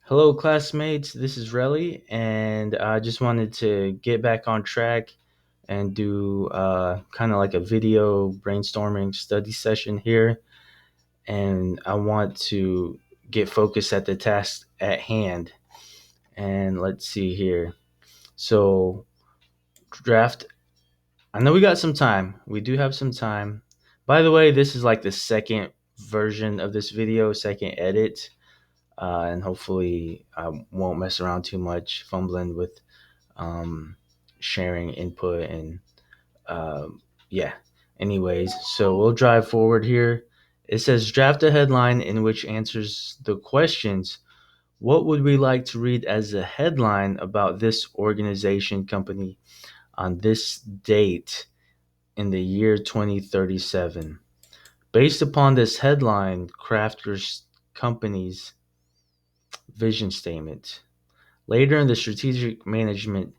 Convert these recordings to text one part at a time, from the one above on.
Hello, classmates. This is Relly, and I just wanted to get back on track and do kind of like a video brainstorming study session here. And I want to get focused at the task at hand. And let's see here. So, draft. I know we got some time. We do have some time. By the way, this is like the second version of this video, second edit. And hopefully, I won't mess around too much, fumbling with um, sharing input and yeah. Anyways, so we'll drive forward here. It says draft a headline in which answers the questions. What would we like to read as a headline about this organization company on this date in the year 2037? Based upon this headline, craft your company's vision statement. Later in the strategic management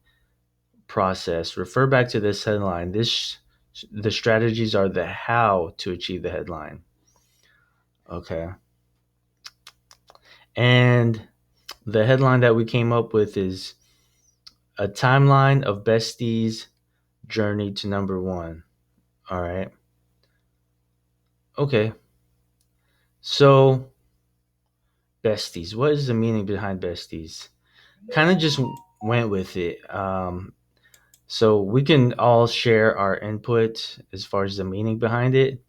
process, refer back to this headline. The strategies are the how to achieve the headline. Okay. And the headline that we came up with is a timeline of Besties' journey to number one. All right. Okay. So, Besties. What is the meaning behind Besties? Kind of just went with it. So we can all share our input as far as the meaning behind it.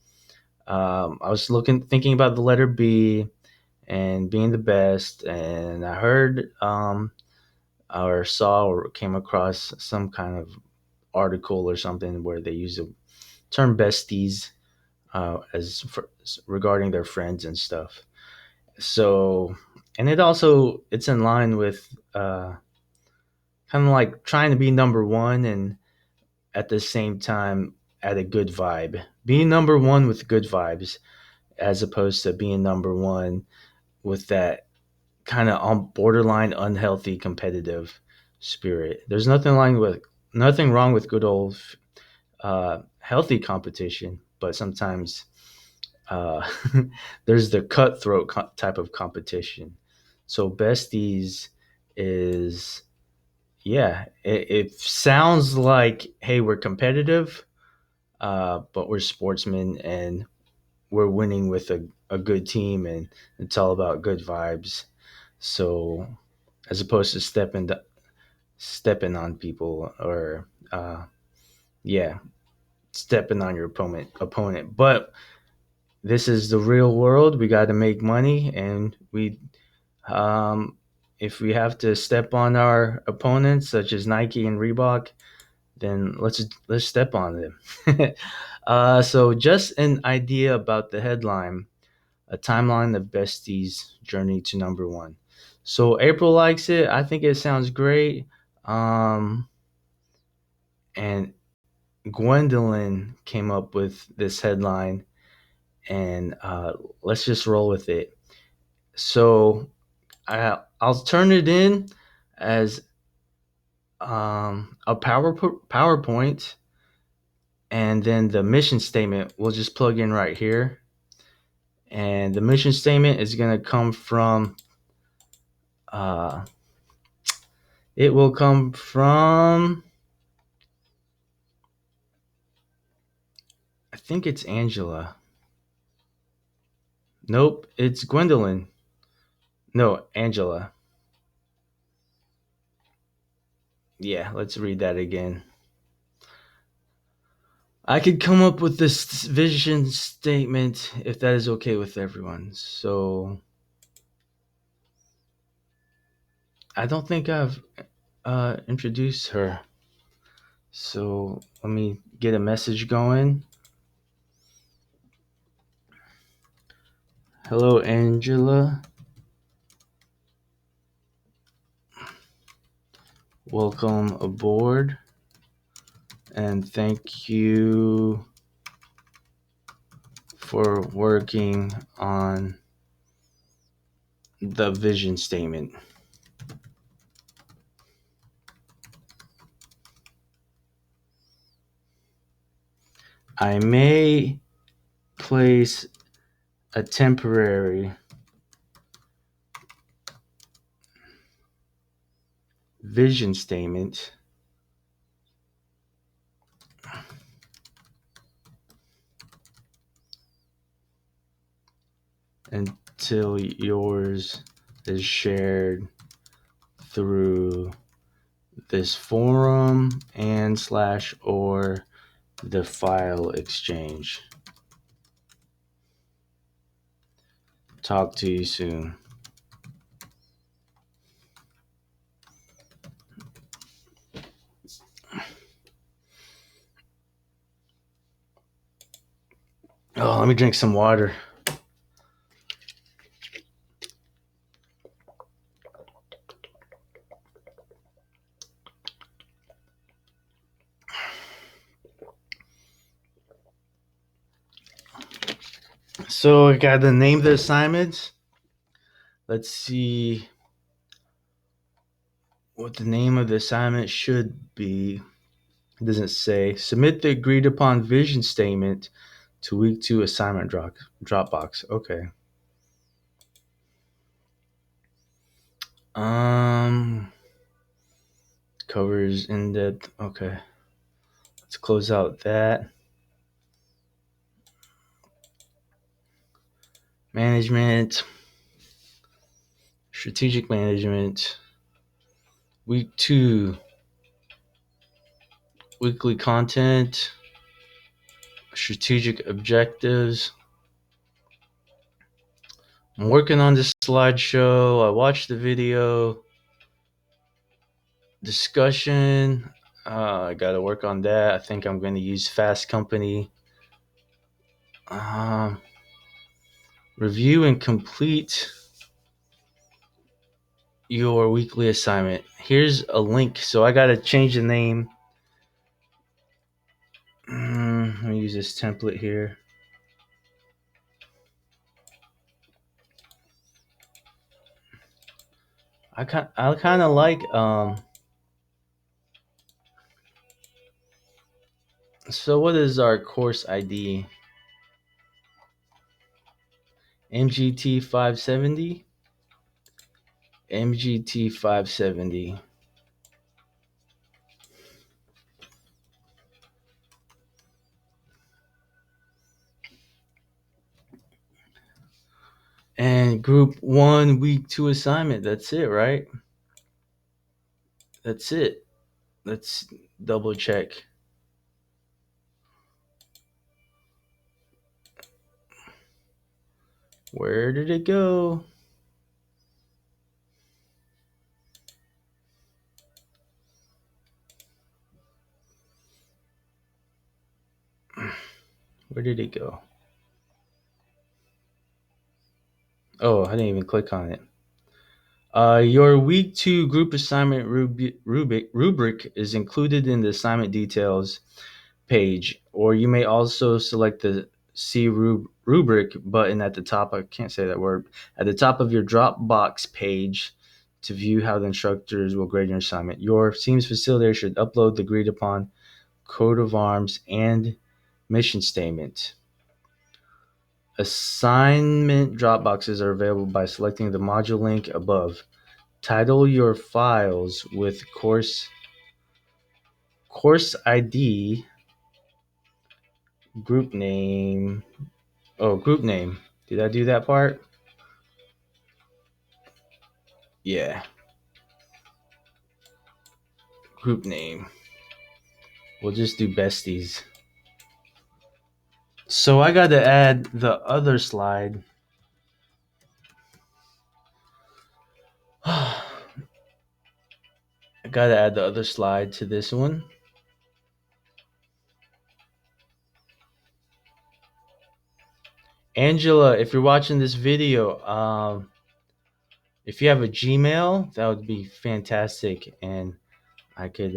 I was thinking about the letter B and being the best, and I heard or saw or came across some kind of article or something where they use the term besties regarding their friends and stuff. So, and it's in line with kind of like trying to be number one and at the same time at a good vibe. Being number one with good vibes as opposed to being number one with that kind of on borderline unhealthy competitive spirit. There's nothing wrong with good old healthy competition, but sometimes uh, there's the cutthroat type of competition. So besties is it sounds like hey we're competitive, but we're sportsmen and we're winning with a good team and it's all about good vibes. So as opposed to stepping on people or yeah, stepping on your opponent. But this is the real world. We got to make money, and um, if we have to step on our opponents, such as Nike and Reebok, then let's step on them. So just an idea about the headline: a timeline of Bestie's journey to number one. So April likes it. I think it sounds great. Um, and Gwendolyn came up with this headline, and let's just roll with it. So I'll turn it in as a PowerPoint, and then the mission statement we'll just plug in right here. And the mission statement is going to come from, uh, it will come from, I think it's Angela. Nope, it's Gwendolyn. No, Angela. Yeah, let's read that again. I could come up with this vision statement if that is okay with everyone. So I don't think I've introduced her. So let me get a message going. Hello, Angela. Welcome aboard. And thank you for working on the vision statement. I may place a temporary vision statement until yours is shared through this forum and slash or the file exchange. Talk to you soon. Oh, let me drink some water. So I got to name the assignments. Let's see what the name of the assignment should be. It doesn't say. Submit the agreed upon vision statement to week 2 assignment Dropbox. Okay. Um Covers in depth. Okay. Let's close out that. Management. Strategic management. Week 2 weekly content. Strategic objectives. I'm working on this slideshow. I watched the video. Discussion. I got to work on that. I think I'm going to use Fast Company. Um, Review and complete your weekly assignment. Here's a link. So I got to change the name. Let me use this template here. I kind of like so what is our course ID? MGT 570. MGT 570. And group 1 week 2 assignment. That's it, right? That's it. Let's double check. Where did it go? Where did it go? Oh, I didn't even click on it. Your week 2 group assignment rubric is included in the assignment details page, or you may also select the See rubric button at the top. I can't say that word. At the top of your Dropbox page to view how the instructors will grade your assignment. Your team's facilitator should upload the agreed upon coat of arms and mission statement. Assignment Dropboxes are available by selecting the module link above. Title your files with course ID, group name. Oh, group name. Did I do that part? Yeah. Group name. We'll just do besties. So I got to add the other slide. I got to add the other slide to this one. Angela, if you're watching this video, if you have a Gmail, that would be fantastic, and I could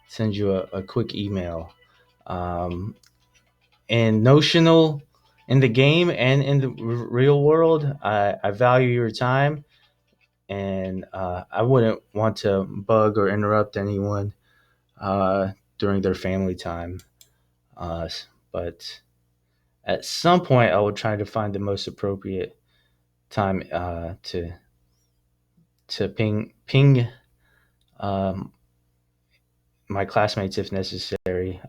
send you a quick email. And Notional, in the game and in the real world, I value your time, and I wouldn't want to bug or interrupt anyone during their family time. But at some point, I will try to find the most appropriate time to ping um, my classmates if necessary.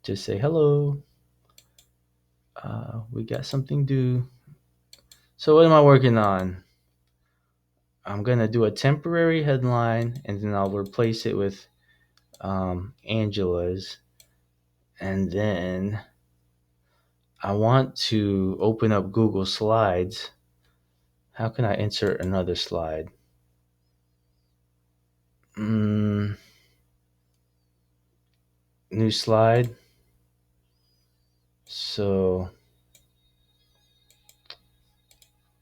Just say hello. We got something due. So what am I working on? I'm gonna do a temporary headline, and then I'll replace it with Angela's, and then I want to open up Google Slides. How can I insert another slide? Mm, New slide. So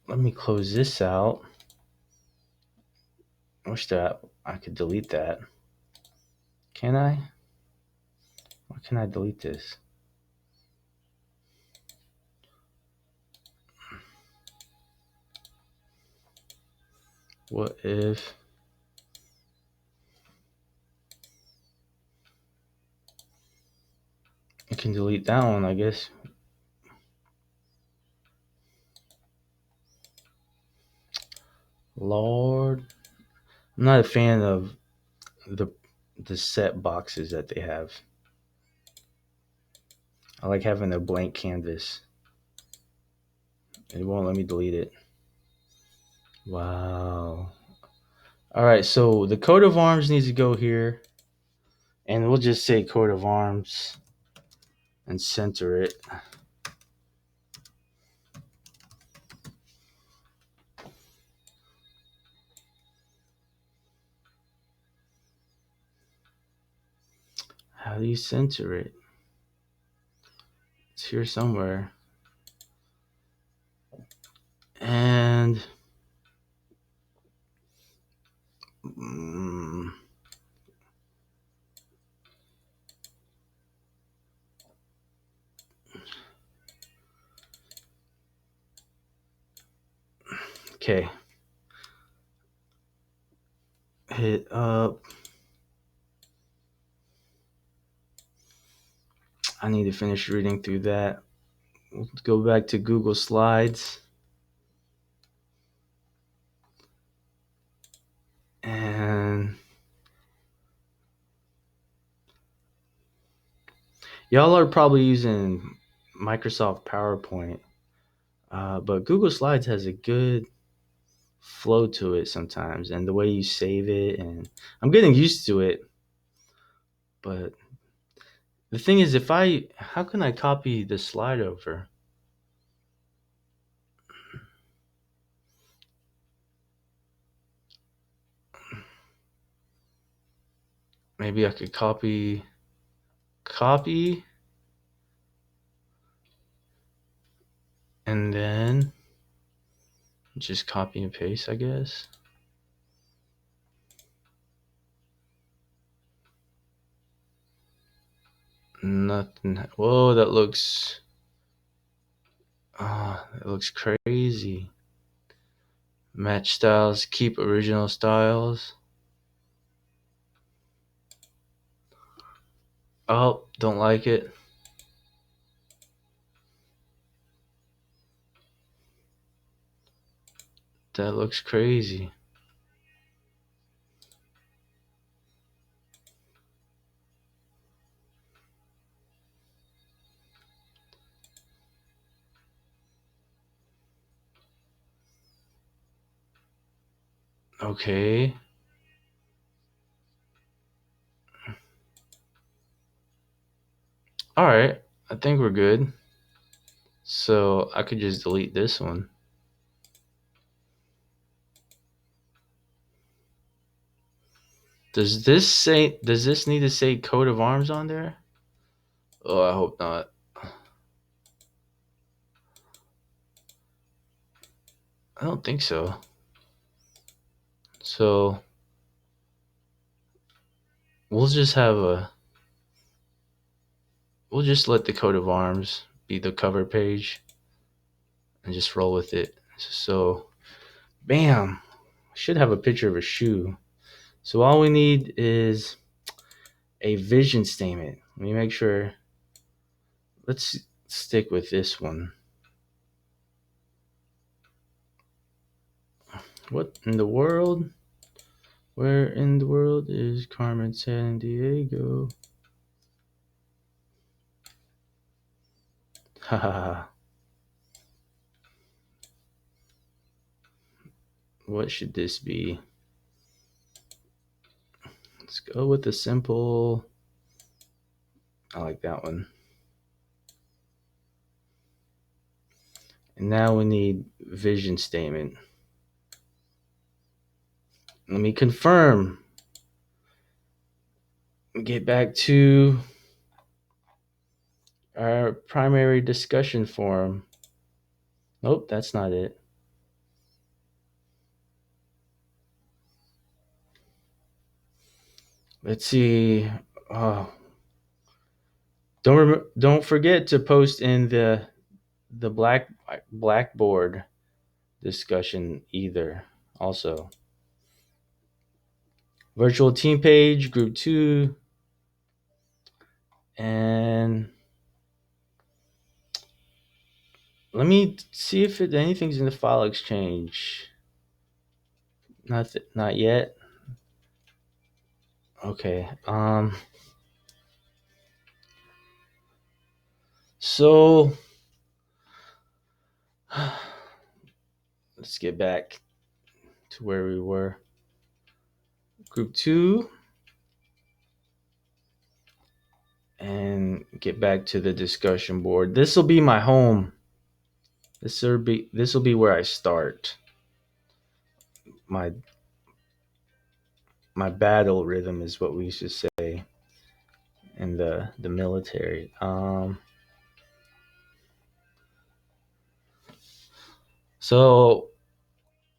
let me close this out. I wish that I could delete that. Can I? Why can I delete this? What if I can delete that one, I guess. Lord. I'm not a fan of the the set boxes that they have. I like having a blank canvas. It won't let me delete it. Wow. All right, so the coat of arms needs to go here, and we'll just say coat of arms and center it. How do you center it? It's here somewhere. And mm, okay, hit up. I need to finish reading through that. We'll go back to Google Slides. And y'all are probably using Microsoft PowerPoint, but Google Slides has a good flow to it sometimes, and the way you save it. And I'm getting used to it. But the thing is, how can I copy the slide over? Maybe I could copy, and then just copy and paste, I guess. Nothing. Whoa, that looks. It looks crazy. Match styles, keep original styles. Oh, don't like it. That looks crazy. Okay. All right. I think we're good. So I could just delete this one. Does this need to say coat of arms on there? Oh, I hope not. I don't think so. So we'll just have a we'll just let the coat of arms be the cover page and just roll with it. So bam. I should have a picture of a shoe. So all we need is a vision statement. Let me make sure. Let's stick with this one. What in the world? Where in the world is Carmen San Diego? Ha ha ha. What should this be? Let's go with the simple. I like that one. And now we need vision statement. Let me confirm. Get back to our primary discussion forum. Nope, that's not it. Let's see. Oh, don't forget to post in the blackboard discussion either. Also, virtual team page, group 2, and let me see if anything's in the file exchange. Not yet. Okay. So let's get back to where we were. Group 2, and get back to the discussion board. This will be my home. This will be where I start my my battle rhythm, is what we used to say in the military. So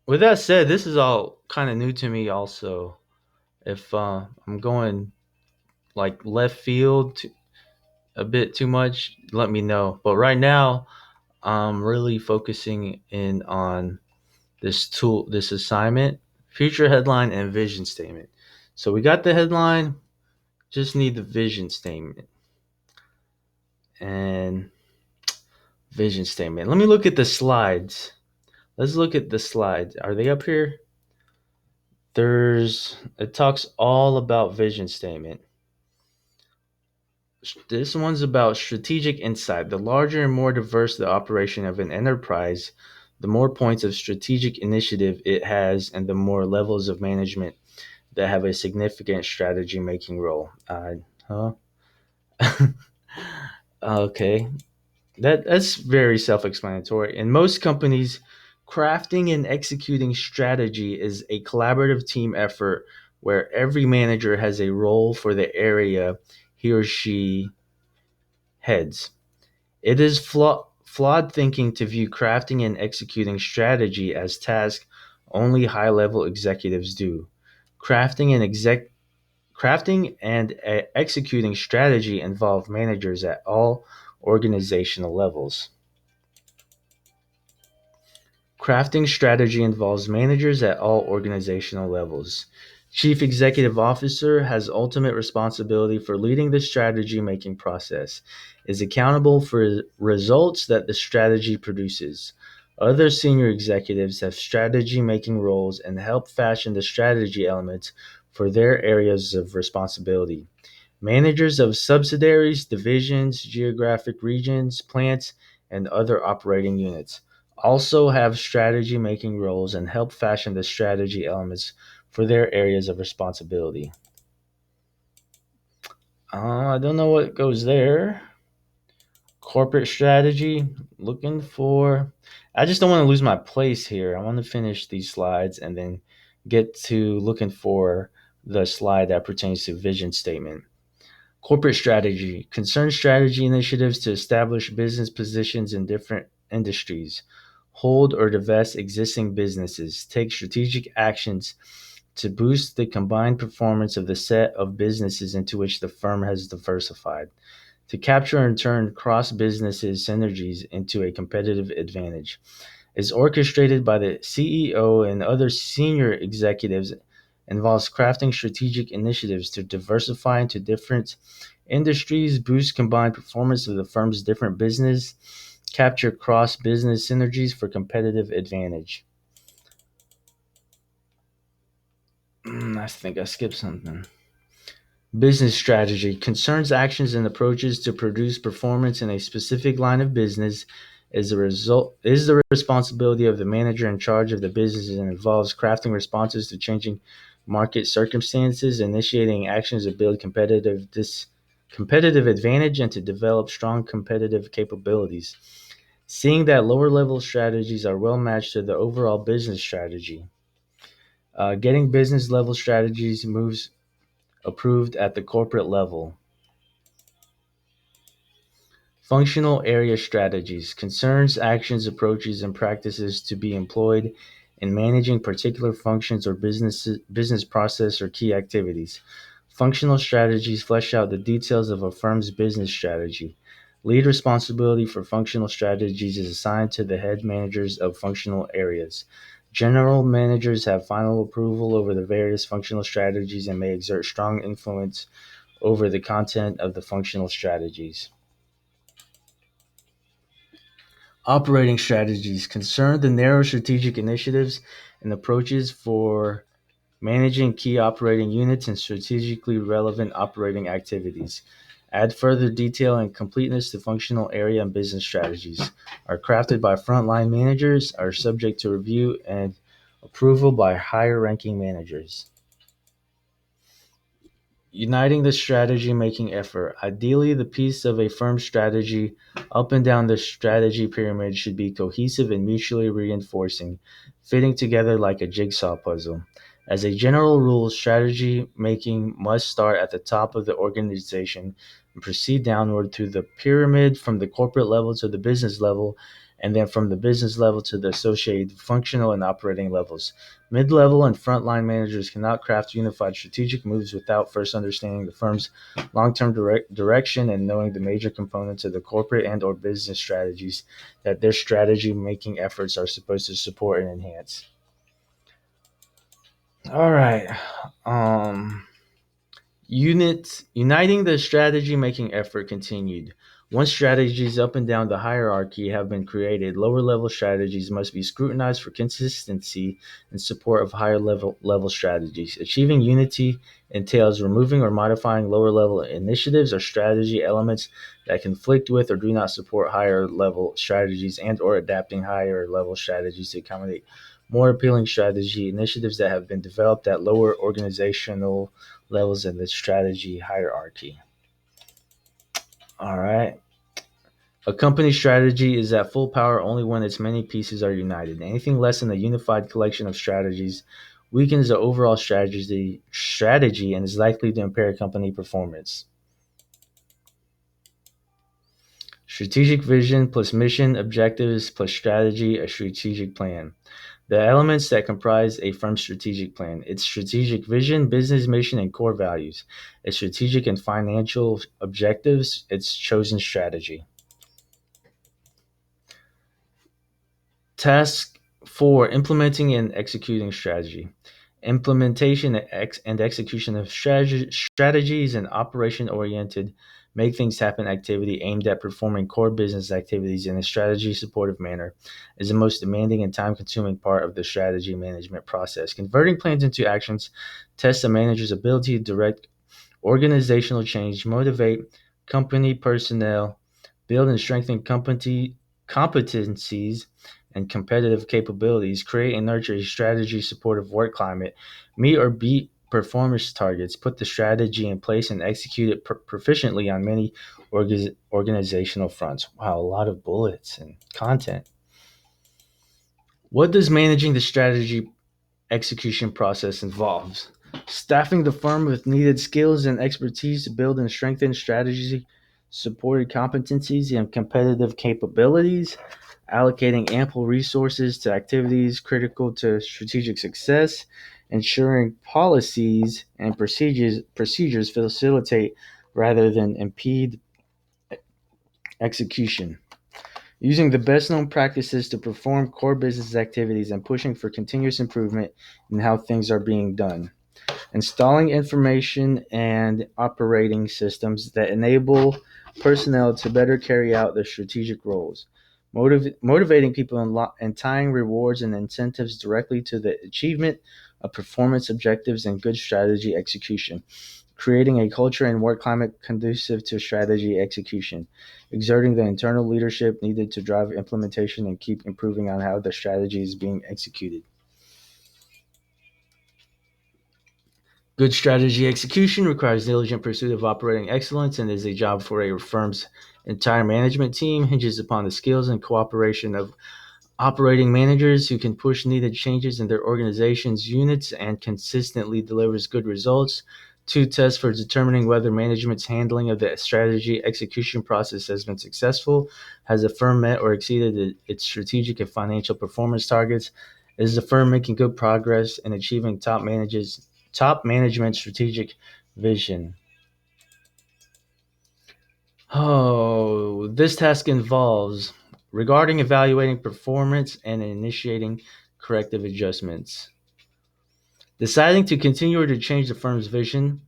with that said, this is all kind of new to me. Also, if I'm going like left field a bit too much, let me know. But right now, I'm really focusing in on this assignment, future headline, and vision statement. So we got the headline, just need the vision statement. And vision statement. Let me look at the slides. Let's look at the slides. Are they up here? It talks all about vision statement. This one's about strategic insight. The larger and more diverse the operation of an enterprise, the more points of strategic initiative it has, and the more levels of management that have a significant strategy making role. Huh? Okay. That's very self-explanatory. In most companies, crafting and executing strategy is a collaborative team effort where every manager has a role for the area he or she heads. It is flawed thinking to view crafting and executing strategy as tasks only high-level executives do. Crafting and executing strategy involve managers at all organizational levels. Crafting strategy involves managers at all organizational levels. Chief Executive Officer has ultimate responsibility for leading the strategy making process, is accountable for results that the strategy produces. Other senior executives have strategy making roles and help fashion the strategy elements for their areas of responsibility. Managers of subsidiaries, divisions, geographic regions, plants, and other operating units also have strategy making roles and help fashion the strategy elements for their areas of responsibility. I don't know what goes there. Corporate strategy, looking for. I just don't want to lose my place here. I want to finish these slides and then get to looking for the slide that pertains to vision statement. Corporate strategy concerns strategy initiatives to establish business positions in different industries, hold or divest existing businesses, take strategic actions to boost the combined performance of the set of businesses into which the firm has diversified, to capture and turn cross businesses synergies into a competitive advantage, is orchestrated by the CEO and other senior executives, involves crafting strategic initiatives to diversify into different industries, boost combined performance of the firm's different business, capture cross business synergies for competitive advantage. I think I skipped something. Business strategy concerns actions and approaches to produce performance in a specific line of business. Is the responsibility of the manager in charge of the business and involves crafting responses to changing market circumstances, initiating actions to build competitive advantage, and to develop strong competitive capabilities. Seeing that lower level strategies are well matched to the overall business strategy. Getting business level strategies moves approved at the corporate level. Functional area strategies concerns actions, approaches, and practices to be employed in managing particular functions or business process or key activities. Functional strategies flesh out the details of a firm's business strategy. Lead responsibility for functional strategies is assigned to the head managers of functional areas. General managers have final approval over the various functional strategies and may exert strong influence over the content of the functional strategies. Operating strategies concern the narrow strategic initiatives and approaches for managing key operating units and strategically relevant operating activities. Add further detail and completeness to functional area and business strategies. Are crafted by frontline managers, are subject to review and approval by higher ranking managers. Uniting the strategy making effort. Ideally, the piece of a firm's strategy up and down the strategy pyramid should be cohesive and mutually reinforcing, fitting together like a jigsaw puzzle. As a general rule, strategy making must start at the top of the organization and proceed downward through the pyramid from the corporate level to the business level, and then from the business level to the associated functional and operating levels. Mid-level and frontline managers cannot craft unified strategic moves without first understanding the firm's long-term direction and knowing the major components of the corporate and/or business strategies that their strategy-making efforts are supposed to support and enhance. All right. Um, Uniting the strategy making effort continued. Once strategies up and down the hierarchy have been created, lower level strategies must be scrutinized for consistency and support of higher level strategies. Achieving unity entails removing or modifying lower level initiatives or strategy elements that conflict with or do not support higher level strategies and or adapting higher level strategies to accommodate more appealing strategy initiatives that have been developed at lower organizational levels in the strategy hierarchy. All right. A company strategy is at full power only when its many pieces are united. Anything less than a unified collection of strategies weakens the overall strategy and is likely to impair company performance. Strategic vision plus mission objectives plus strategy, a strategic plan. The elements that comprise a firm's strategic plan: its strategic vision, business mission, and core values; its strategic and financial objectives; its chosen strategy. Task 4: implementing and executing strategy. Implementation and execution of strategies and operation oriented, make things happen activity aimed at performing core business activities in a strategy supportive manner is the most demanding and time consuming part of the strategy management process. Converting plans into actions tests a manager's ability to direct organizational change, motivate company personnel, build and strengthen company competencies and competitive capabilities, create and nurture a strategy supportive work climate, meet or beat performance targets, put the strategy in place and execute it proficiently on many organizational fronts. Wow, a lot of bullets and content. What does managing the strategy execution process involves? Staffing the firm with needed skills and expertise to build and strengthen strategy supported competencies and competitive capabilities, allocating ample resources to activities critical to strategic success, ensuring policies and procedures facilitate rather than impede execution, using the best known practices to perform core business activities and pushing for continuous improvement in how things are being done, installing information and operating systems that enable personnel to better carry out their strategic roles, motivating people and tying rewards and incentives directly to the achievement of performance objectives and good strategy execution, creating a culture and work climate conducive to strategy execution, exerting the internal leadership needed to drive implementation and keep improving on how the strategy is being executed. Good strategy execution requires diligent pursuit of operating excellence and is a job for a firm's entire management team, hinges upon the skills and cooperation of operating managers who can push needed changes in their organization's units and consistently delivers good results. Two tests for determining whether management's handling of the strategy execution process has been successful. Has the firm met or exceeded its strategic and financial performance targets? Is the firm making good progress in achieving top management strategic vision? Oh, this task involves regarding evaluating performance and initiating corrective adjustments, deciding to continue or to change the firm's vision,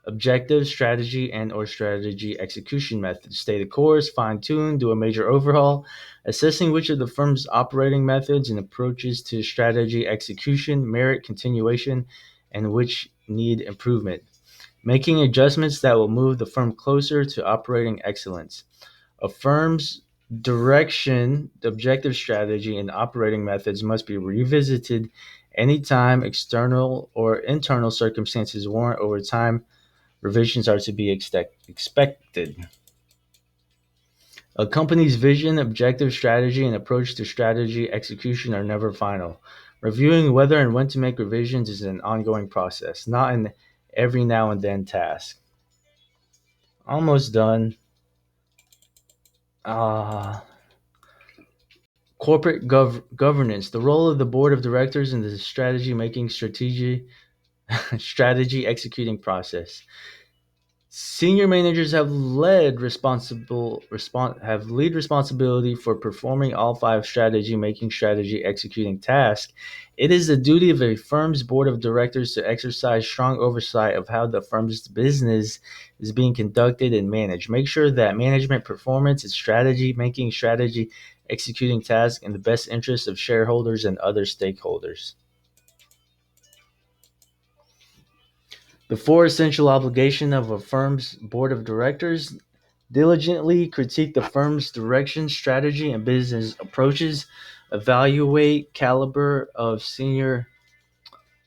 objective, strategy, and or strategy execution methods, stay the course, fine tune, do a major overhaul, assessing which of the firm's operating methods and approaches to strategy execution merit continuation and which need improvement, making adjustments that will move the firm closer to operating excellence. A firm's direction, objective strategy, and operating methods must be revisited anytime external or internal circumstances warrant. Over time, revisions are to be expected. A company's vision, objective strategy, and approach to strategy execution are never final. Reviewing whether and when to make revisions is an ongoing process, not an every now and then task. Almost done. Uh, Corporate governance, the role of the board of directors in the strategy making strategy executing process. Senior managers have lead responsibility for performing all five strategy making strategy executing tasks. It is the duty of a firm's board of directors to exercise strong oversight of how the firm's business is being conducted and managed. Make sure that management performance is strategy making strategy executing tasks in the best interest of shareholders and other stakeholders. The four essential obligation of a firm's board of directors: diligently critique the firm's direction, strategy, and business approaches, evaluate caliber of senior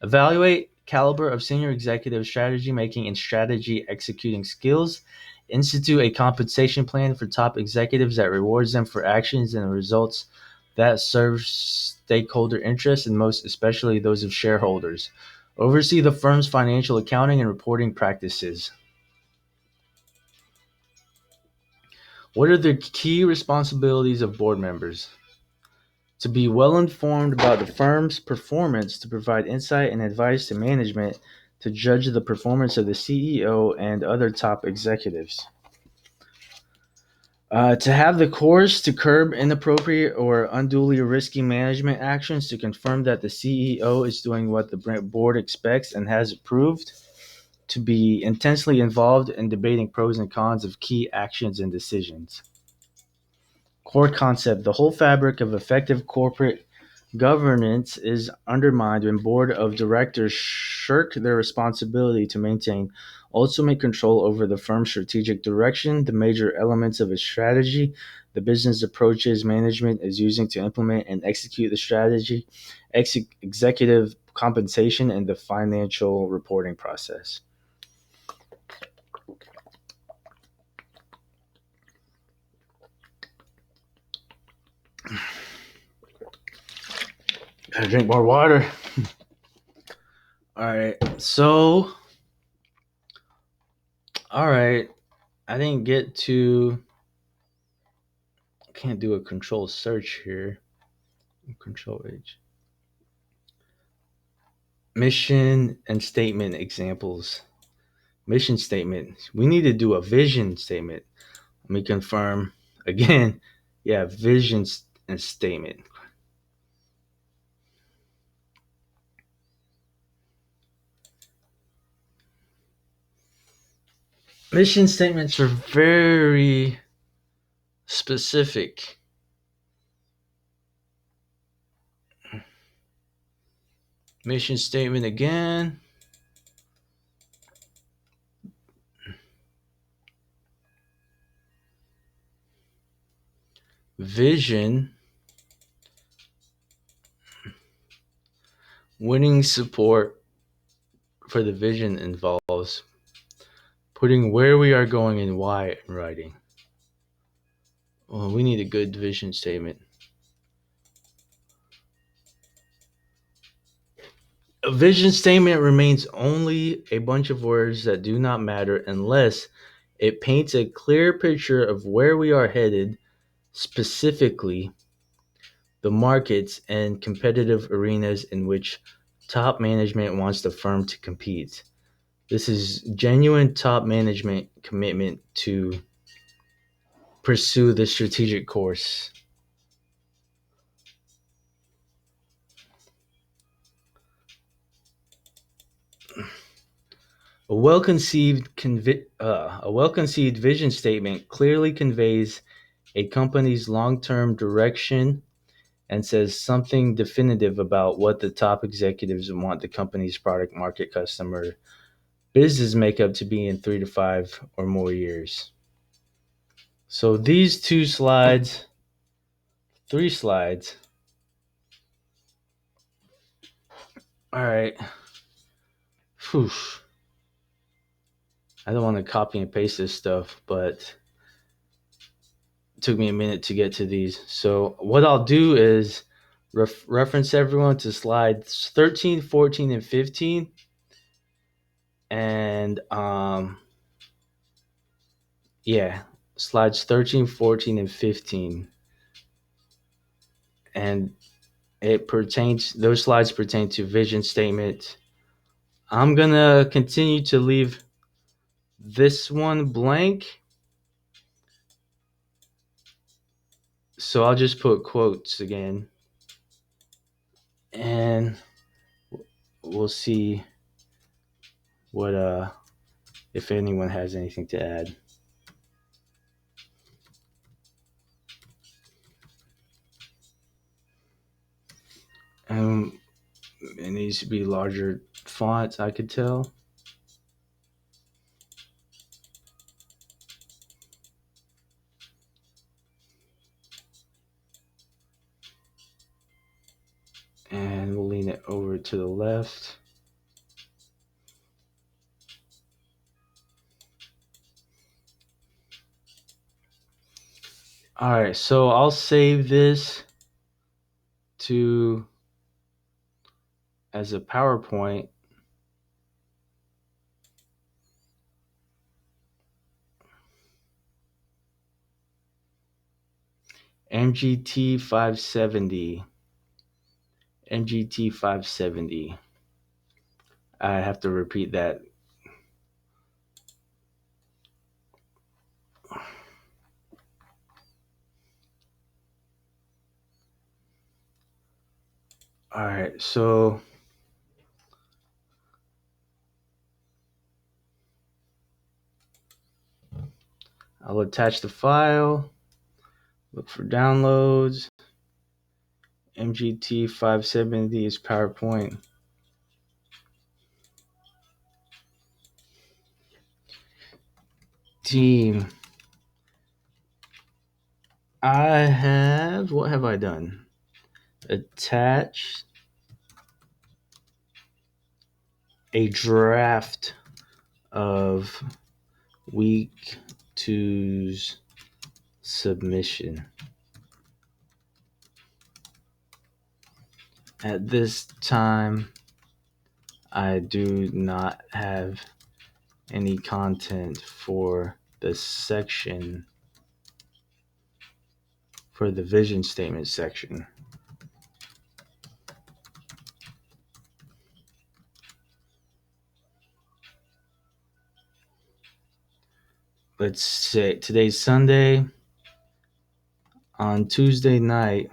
executive strategy making and strategy executing skills, institute a compensation plan for top executives that rewards them for actions and results that serve stakeholder interests and most especially those of shareholders, oversee the firm's financial accounting and reporting practices. What are the key responsibilities of board members? To be well informed about the firm's performance, to provide insight and advice to management, to judge the performance of the CEO and other top executives. To have the course to curb inappropriate or unduly risky management actions, to confirm that the CEO is doing what the board expects and has approved, to be intensely involved in debating pros and cons of key actions and decisions. Core concept: the whole fabric of effective corporate governance is undermined when board of directors shirk their responsibility to maintain ultimate control over the firm's strategic direction, the major elements of its strategy, the business approaches management is using to implement and execute the strategy, executive compensation, and the financial reporting process. Gotta drink more water. All right. All right. I didn't get to. I can't do a control search here. Control H. Mission and statement examples. Mission statement. We need to do a vision statement. Let me confirm again. Yeah, vision and statement. Mission statements are very specific. Mission statement again. Vision. Winning support for the vision involves putting where we are going and why in writing. Well, we need a good vision statement. A vision statement remains only a bunch of words that do not matter unless it paints a clear picture of where we are headed, specifically the markets and competitive arenas in which top management wants the firm to compete. This is genuine top management commitment to pursue the strategic course. A well-conceived vision statement clearly conveys a company's long-term direction and says something definitive about what the top executives want the company's product, market, customer, business makeup to be in 3 to 5 or more years. So these 3 slides. All right. Whew. I don't want to copy and paste this stuff, but it took me a minute to get to these. So what I'll do is reference everyone to slides 13, 14, and 15. And yeah, slides 13, 14, and 15. And those slides pertain to vision statement. I'm going to continue to leave this one blank. So I'll just put quotes again. And we'll see what if anyone has anything to add. It needs to be larger fonts, I could tell. And we'll lean it over to the left. All right, so I'll save this to as a PowerPoint. MGT 570. MGT 570. I have to repeat that. All right, so I'll attach the file, look for downloads. MGT 570 is PowerPoint. Team. What have I done? Attach a draft of week two's submission. At this time, I do not have any content for the section, for the vision statement section. Let's say today's Sunday. On Tuesday night,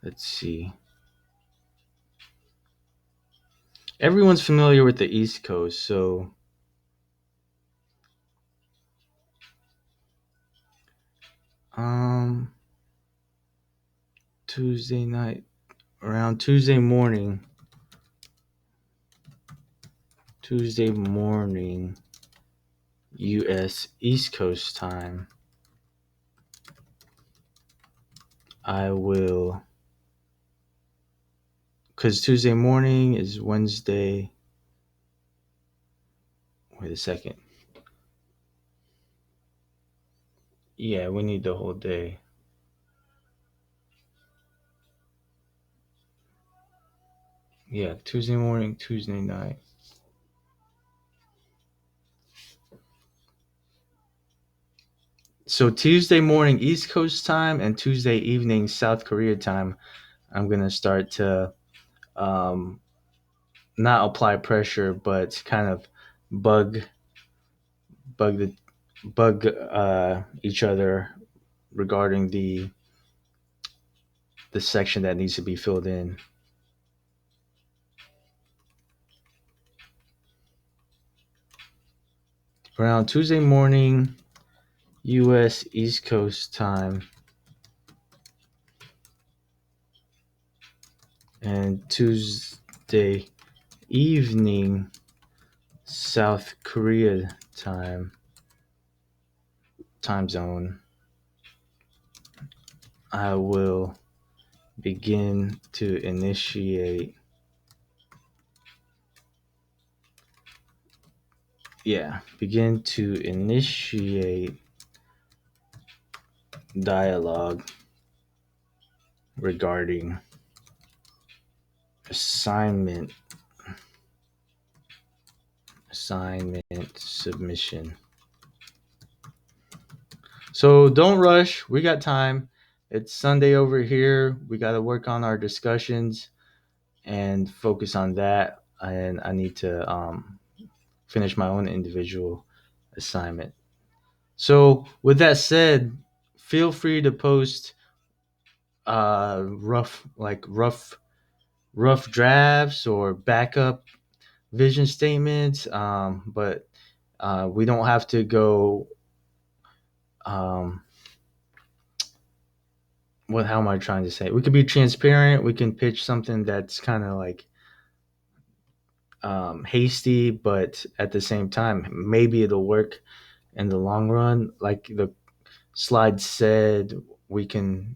let's see. everyone's familiar with the East Coast, so um, Tuesday night, around Tuesday morning, U.S. East Coast time. I will, because Tuesday morning is Wednesday. Wait a second. Yeah, we need the whole day. Yeah, Tuesday morning, Tuesday night. So Tuesday morning East Coast time and Tuesday evening South Korea time, I'm gonna start to um, not apply pressure, but kind of bug bug the bug each other regarding the section that needs to be filled in. Around Tuesday morning, U.S. East Coast time, and Tuesday evening South Korea time zone, I will begin to initiate. Yeah, begin to initiate dialogue regarding assignment assignment submission. So don't rush. We got time. It's Sunday over here. We got to work on our discussions and focus on that. And I need to finish my own individual assignment. So with that said, feel free to post rough drafts or backup vision statements. But we don't have to go. Um, what How am I trying to say? We could be transparent. We can pitch something that's kind of like hasty, but at the same time, maybe it'll work in the long run. Like the slide said, we can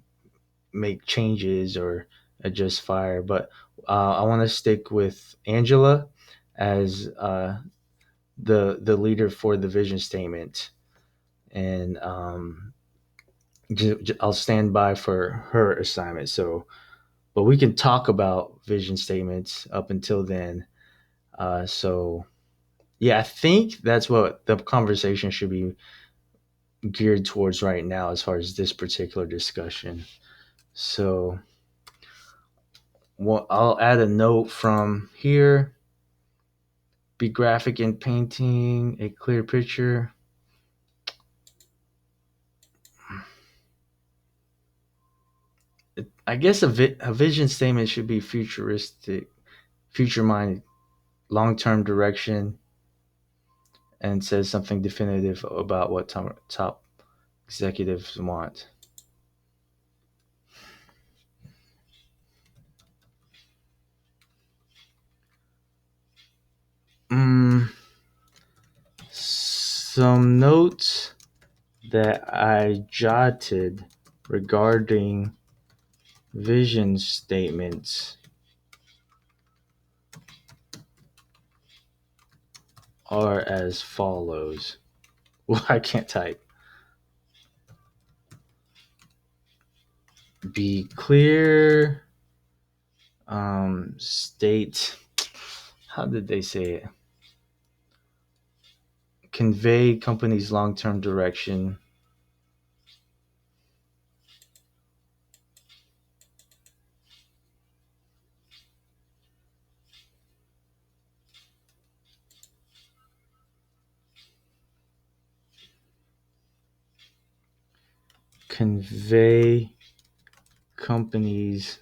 make changes or adjust fire. But I want to stick with Angela as the leader for the vision statement, and I'll stand by for her assignment. So, but we can talk about vision statements up until then. So, yeah, I think that's what the conversation should be geared towards right now, as far as this particular discussion. So, I'll add a note from here: be graphic in painting a clear picture. I guess a vision statement should be futuristic, future minded, long term direction, and says something definitive about what top executives want. Mm, some notes that I jotted regarding vision statements are as follows. Well, I can't type. Be clear. State. How did they say it? Convey company's long-term direction. Convey company's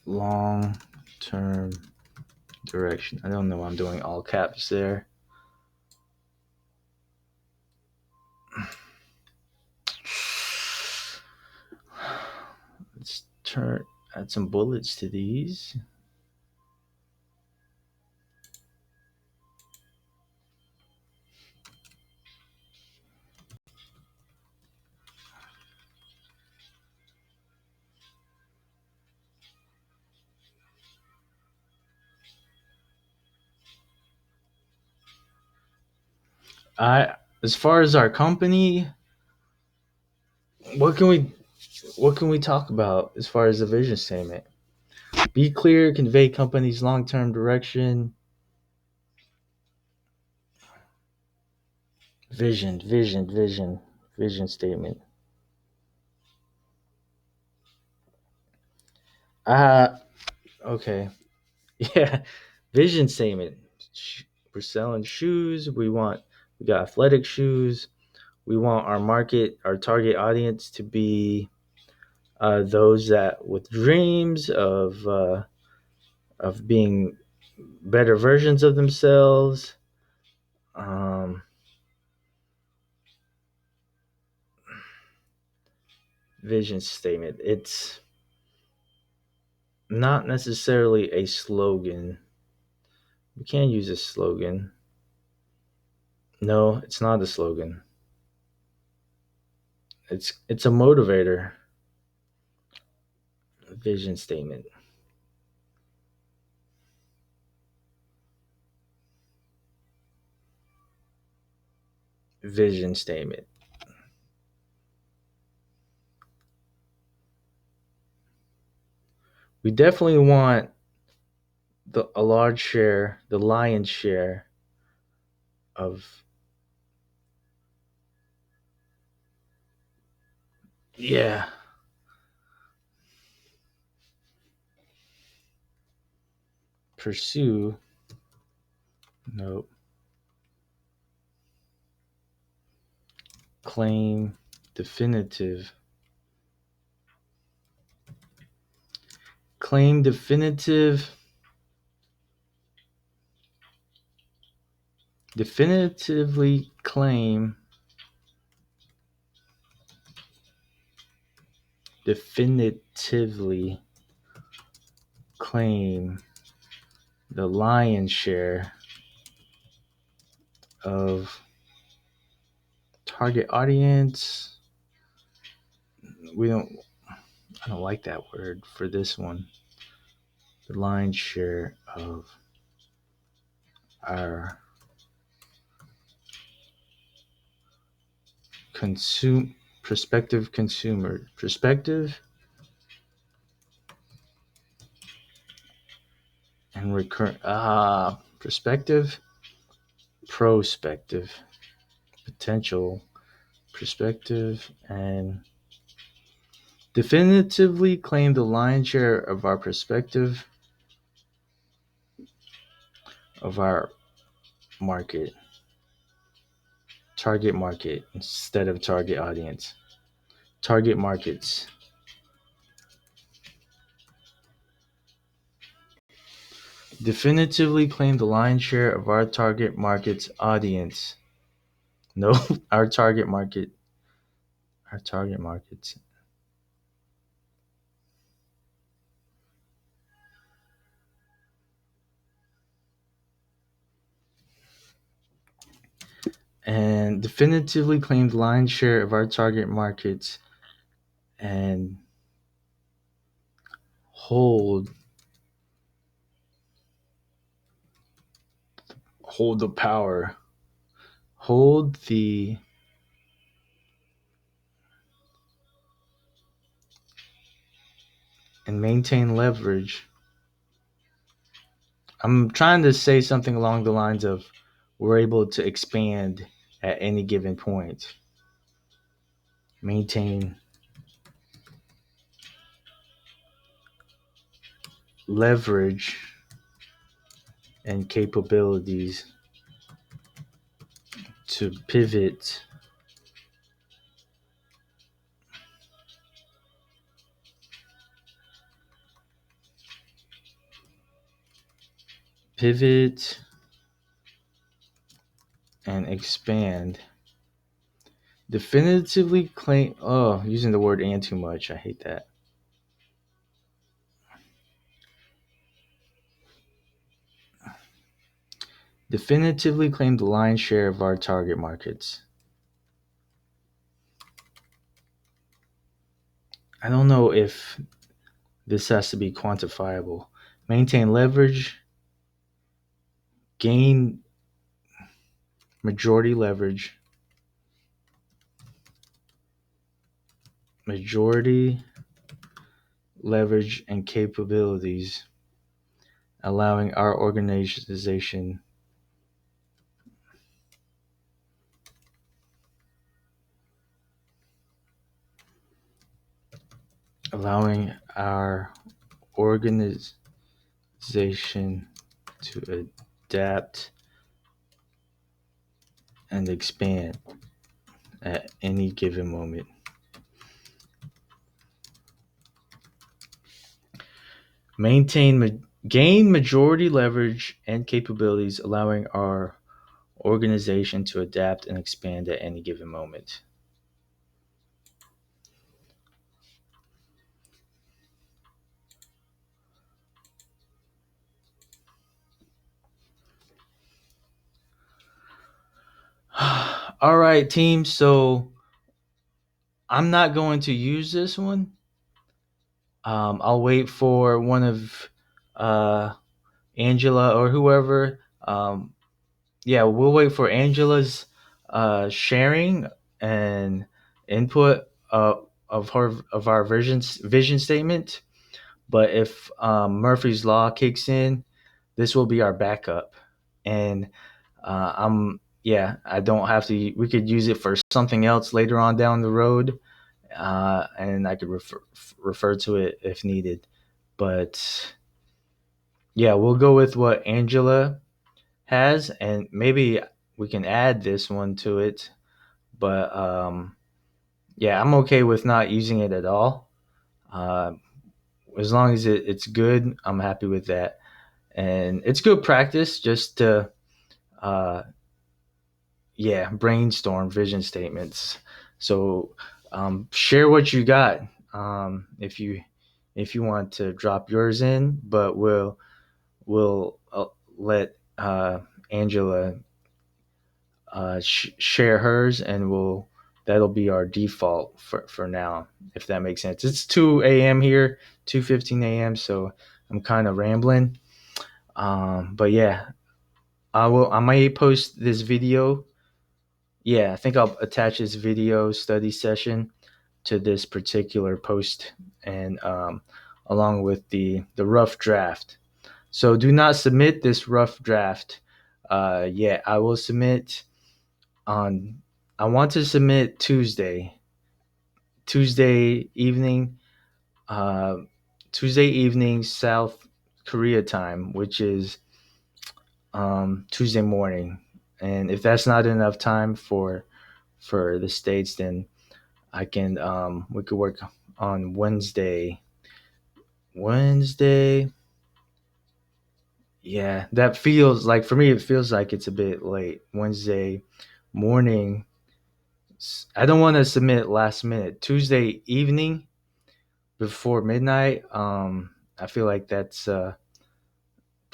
long term direction. I don't know why I'm doing all caps there. Let's add some bullets to these. I as far as our company, what can we talk about as far as the vision statement? Be clear, convey company's long-term direction. Vision statement. Uh okay. Yeah. Vision statement. We're selling shoes. We got athletic shoes. We want our target audience to be those that with dreams of being better versions of themselves. Um, Vision statement. It's not necessarily a slogan. We can't use a slogan. No, it's not a slogan. It's a motivator. Vision statement. Vision statement. We definitely want a large share, the lion's share of yeah. Pursue. No. Claim definitive. Claim definitive. Definitively claim. Definitively claim the lion's share of target audience. We don't. I don't like that word for this one. The lion's share of our prospective consumer. And recurrent. Prospective, potential, perspective, and definitively claim the lion's share of our perspective of our market, target market instead of target audience, target markets. Definitively claim the lion's share of our target market's audience. No, our target market, our target markets. And definitively claim the lion's share of our target markets and hold the power, hold the and maintain leverage. I'm trying to say something along the lines of we're able to expand at any given point. Maintain leverage and capabilities to pivot pivot and expand. Definitively claim. Oh, using the word and too much. I hate that. Definitively claim the lion's share of our target markets. I don't know if this has to be quantifiable. Maintain leverage, gain majority leverage, majority leverage and capabilities, allowing our organization allowing our organization to adapt and expand at any given moment. Gain majority leverage and capabilities, allowing our organization to adapt and expand at any given moment. All right, team. So I'm not going to use this one. I'll wait for one of uh, Angela or whoever. Yeah, we'll wait for Angela's sharing and input of our vision statement. But if Murphy's Law kicks in, this will be our backup. And yeah, I don't have to. We could use it for something else later on down the road, and I could refer to it if needed. But yeah, we'll go with what Angela has, and maybe we can add this one to it. But yeah, I'm okay with not using it at all. Uh, as long as it's good, I'm happy with that. And it's good practice just to, uh, yeah, brainstorm vision statements. So share what you got if you want to drop yours in, but we'll let Angela share hers, and that'll be our default for now, if that makes sense. It's 2 a.m. here, 2:15 a.m. So I'm kind of rambling, but yeah, I might post this video. Yeah, I think I'll attach this video study session to this particular post, and along with the rough draft. So do not submit this rough draft yet. I will submit on. I want to submit Tuesday evening, uh, Tuesday evening South Korea time, which is Tuesday morning. And if that's not enough time for the states, then I can we could work on Wednesday. Wednesday, yeah, that feels like, for me, it feels like it's a bit late. Wednesday morning. I don't want to submit last minute. Tuesday evening before midnight. I feel like that's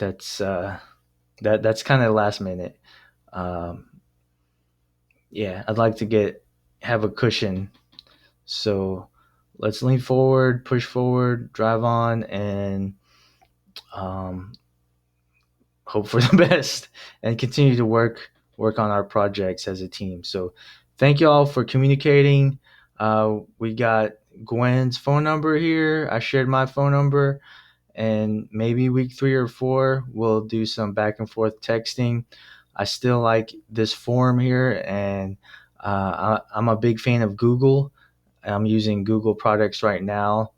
that's kind of last minute. Um, yeah, I'd like to have a cushion. So let's lean forward, push forward, drive on, and um, hope for the best, and continue to work on our projects as a team. So thank you all for communicating. We got Gwen's phone number here. I shared my phone number, and maybe week 3 or 4 we'll do some back and forth texting. I still like this form here, and I'm a big fan of Google. I'm using Google products right now.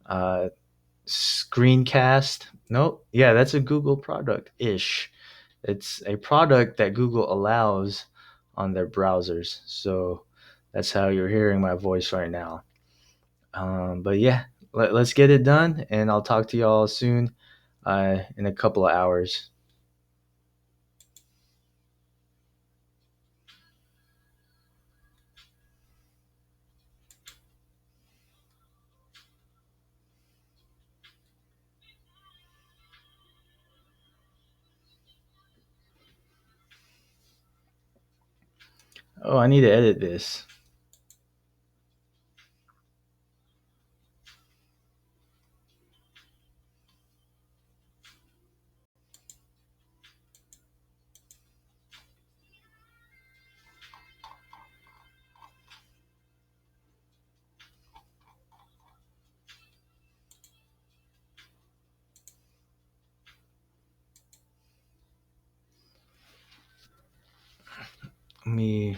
uh, Screencast. Nope. Yeah, that's a Google product ish. It's a product that Google allows on their browsers. So that's how you're hearing my voice right now. But yeah, let's get it done, and I'll talk to y'all soon in a couple of hours. Oh, I need to edit this. Let me